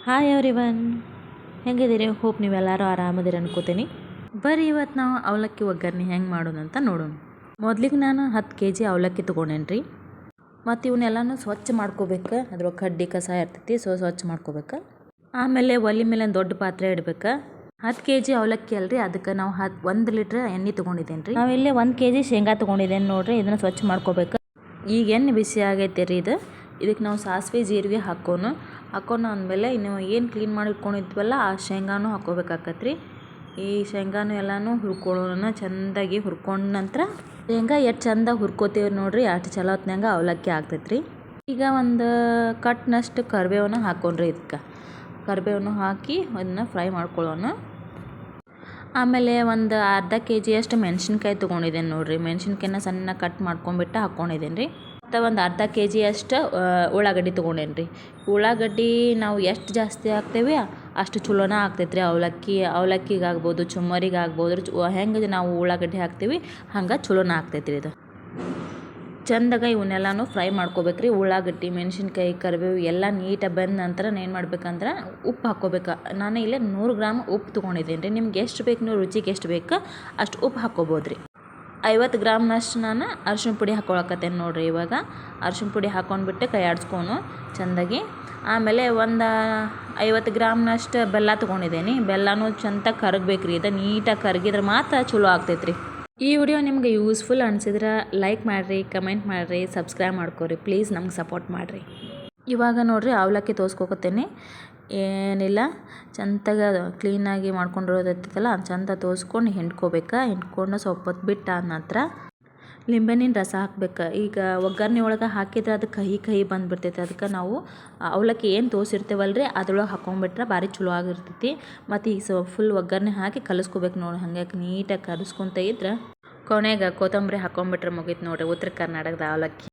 Hi everyone, ಹೆಂಗಿದ್ದೀರಿ? Hope ನೀವೆಲ್ಲರೂ ಆರಾಮದಿರಿ ಅನ್ಕೋತೀನಿ. ಬರ್ರಿ ಇವತ್ತು ನಾವು ಅವಲಕ್ಕಿ ಒಗ್ಗರಣೆ ಹೆಂಗೆ ಮಾಡೋಣ ಅಂತ ನೋಡೋಣ. ಮೊದ್ಲಿಗೆ ನಾನು 10 kg ಅವಲಕ್ಕಿ ತೊಗೊಂಡೇನ್ರಿ. ಮತ್ತು ಇವನ್ನೆಲ್ಲನೂ ಸ್ವಚ್ಛ ಮಾಡ್ಕೋಬೇಕು. ಅದ್ರೊಳಗೆ ಕಡ್ಡಿ ಕಸ ಇರ್ತೈತಿ, ಸ್ವಚ್ಛ ಮಾಡ್ಕೋಬೇಕು. ಆಮೇಲೆ ಒಲೆ ಮೇಲೆ ಒಂದು ದೊಡ್ಡ ಪಾತ್ರೆ ಇಡ್ಬೇಕು. 10 kg ಅವಲಕ್ಕಿ ಅಲ್ರಿ, ಅದಕ್ಕೆ ನಾವು 1 ಲೀಟ್ರ್ ಎಣ್ಣೆ ತೊಗೊಂಡಿದ್ದೇನೆ ರೀ. ನಾವಿಲ್ಲಿ 1 kg ಶೇಂಗಾ ತೊಗೊಂಡಿದ್ದೇನೆ ನೋಡ್ರಿ. ಇದನ್ನು ಸ್ವಚ್ಛ ಮಾಡ್ಕೋಬೇಕು. ಈಗ ಎಣ್ಣೆ ಬಿಸಿ ಆಗೈತೆ ರೀ. ಇದಕ್ಕೆ ನಾವು ಸಾಸಿವೆ ಜೀರಿಗೆ ಹಾಕೋನು ಅಂದಮೇಲೆ ಇನ್ನು ಏನು ಕ್ಲೀನ್ ಮಾಡಿ ಇಟ್ಕೊಂಡಿದ್ವಲ್ಲ ಆ ಶೇಂಗಾನು ಹಾಕೋಬೇಕಾಕತ್ತೆ ರೀ. ಈ ಶೇಂಗಾನು ಎಲ್ಲನೂ ಹುರ್ಕೊಳ್ಳೋಣ. ಚೆಂದಾಗಿ ಹುರ್ಕೊಂಡ ನಂತರ ಶೇಂಗಾ ಎಷ್ಟು ಚೆಂದ ಹುರ್ಕೋತೀವಿ ನೋಡ್ರಿ, ಅಷ್ಟು ಚಲೋ ಹೊತ್ನಾಗ ಅವಲಕ್ಕಿ ಆಗ್ತೈತೆ ರೀ. ಈಗ ಒಂದು ಕಟ್ನಷ್ಟು ಕರಿಬೇವನ್ನ ಹಾಕೊಂಡ್ರಿ. ಇದಕ್ಕೆ ಕರಿಬೇವನ್ನು ಹಾಕಿ ಅದನ್ನ ಫ್ರೈ ಮಾಡ್ಕೊಳ್ಳೋಣ. ಆಮೇಲೆ ಒಂದು ಅರ್ಧ kg ಅಷ್ಟು ಮೆಣಸಿನ್ಕಾಯಿ ತೊಗೊಂಡಿದ್ದೇನೆ ನೋಡಿರಿ. ಮೆಣಸಿನ್ಕಾಯಿನ ಸಣ್ಣ ಕಟ್ ಮಾಡ್ಕೊಂಬಿಟ್ಟು ಹಾಕ್ಕೊಂಡಿದ್ದೇನೆ ರೀ. ಮತ್ತು ಒಂದು ಅರ್ಧ kg ಅಷ್ಟು ಉಳ್ಳಾಗಡ್ಡಿ ತೊಗೊಂಡೇನಿ ರೀ. ಉಳ್ಳಾಗಡ್ಡಿ ನಾವು ಎಷ್ಟು ಜಾಸ್ತಿ ಹಾಕ್ತೇವೆ ಅಷ್ಟು ಚಲೋನ ಆಗ್ತೈತೆ ರೀ. ಅವಲಕ್ಕಿಗೆ ಆಗ್ಬೋದು, ಚುಮ್ಮರಿಗೆ ಆಗ್ಬೋದು. ಹೆಂಗೆ ನಾವು ಉಳ್ಳಾಗಡ್ಡಿ ಹಾಕ್ತೀವಿ ಹಂಗೆ ಚಲೋನ ಆಗ್ತೈತೆ ರೀ. ಇದು ಚೆಂದಾಗ ಇವನ್ನೆಲ್ಲನೂ ಫ್ರೈ ಮಾಡ್ಕೋಬೇಕು ರೀ. ಉಳ್ಳಾಗಡ್ಡಿ, ಮೆಣಸಿನ್ಕಾಯಿ, ಕರಿಬೇವು ಎಲ್ಲ ನೀಟಾಗಿ ಬಂದ ನಂತರ ಏನು ಮಾಡ್ಬೇಕಂದ್ರೆ ಉಪ್ಪು ಹಾಕ್ಕೋಬೇಕು. ನಾನು ಇಲ್ಲೇ 100 ಗ್ರಾಮ್ ಉಪ್ಪು ತೊಗೊಂಡಿದ್ದೇನೆ ರೀ. ನಿಮ್ಗೆ ಎಷ್ಟು ಬೇಕು, ನೀವು ರುಚಿಗೆ ಎಷ್ಟು ಬೇಕು ಅಷ್ಟು ಉಪ್ಪು ಹಾಕ್ಕೋಬೋದು ರೀ. 50 ಗ್ರಾಮ್ನಷ್ಟು ನಾನು ಅರಿಶಿಣ ಪುಡಿ ಹಾಕ್ಕೊಳಕತ್ತೇನೆ ನೋಡಿರಿ. ಇವಾಗ ಅರಿಶಿಣ ಪುಡಿ ಹಾಕ್ಕೊಂಡ್ಬಿಟ್ಟು ಕೈ ಆಡಿಸ್ಕೊಂಡು ಚೆಂದಾಗಿ. ಆಮೇಲೆ ಒಂದು 50 ಗ್ರಾಮ್ನಷ್ಟು ಬೆಲ್ಲ ತೊಗೊಂಡಿದ್ದೀನಿ. ಬೆಲ್ಲನೂ ಚೆಂದ ಕರಗಬೇಕು ರೀ. ಇದು ನೀಟಾಗಿ ಕರಗಿದ್ರೆ ಮಾತ್ರ ಚಲೋ ಆಗ್ತೈತೆ ರೀ. ಈ ವಿಡಿಯೋ ನಿಮ್ಗೆ ಯೂಸ್ಫುಲ್ ಅನಿಸಿದ್ರೆ ಲೈಕ್ ಮಾಡಿರಿ, ಕಮೆಂಟ್ ಮಾಡಿರಿ, ಸಬ್ಸ್ಕ್ರೈಬ್ ಮಾಡ್ಕೊರಿ. ಪ್ಲೀಸ್ ನಮ್ಗೆ ಸಪೋರ್ಟ್ ಮಾಡಿರಿ. ಇವಾಗ ನೋಡಿರಿ ಅವಲಕ್ಕಿ ತೋರಿಸ್ಕೊಕತ್ತೇನೆ. ಏನಿಲ್ಲ, ಚೆಂದಾಗಿ ಕ್ಲೀನಾಗಿ ಮಾಡ್ಕೊಂಡಿರೋದೈತಲ್ಲ ಚೆಂದ ತೋರಿಸ್ಕೊಂಡು ಹಿಂಡ್ಕೊಂಡು ಸ್ವಲ್ಪ ಹೊತ್ತು ಬಿಟ್ಟು ಆದ ನಂತರ ಲಿಂಬೆಹಣ್ಣಿನ ರಸ ಹಾಕ್ಬೇಕು. ಈಗ ಒಗ್ಗರಣೆ ಒಳಗೆ ಹಾಕಿದ್ರೆ ಅದು ಕಹಿ ಬಂದುಬಿಡ್ತೈತೆ. ಅದಕ್ಕೆ ನಾವು ಅವಲಕ್ಕಿ ಏನು ತೋರಿಸಿರ್ತೇವಲ್ರಿ ಅದ್ರೊಳಗೆ ಹಾಕ್ಕೊಂಡ್ಬಿಟ್ರೆ ಭಾರಿ ಚಲೋ ಆಗಿರ್ತೈತಿ. ಮತ್ತು ಈಗ ಫುಲ್ ಒಗ್ಗರಣೆ ಹಾಕಿ ಕಲಿಸ್ಕೋಬೇಕು ನೋಡಿ. ಹಾಗೆ ನೀಟಾಗಿ ಕಲಿಸ್ಕೊತ ಇದ್ರೆ ಕೊನೆಗೆ ಕೊತ್ತಂಬರಿ ಹಾಕ್ಕೊಂಡ್ಬಿಟ್ರೆ ಮುಗೀತು ನೋಡಿರಿ. ಉತ್ತರ ಕರ್ನಾಟಕದ ಅವಲಕ್ಕಿ.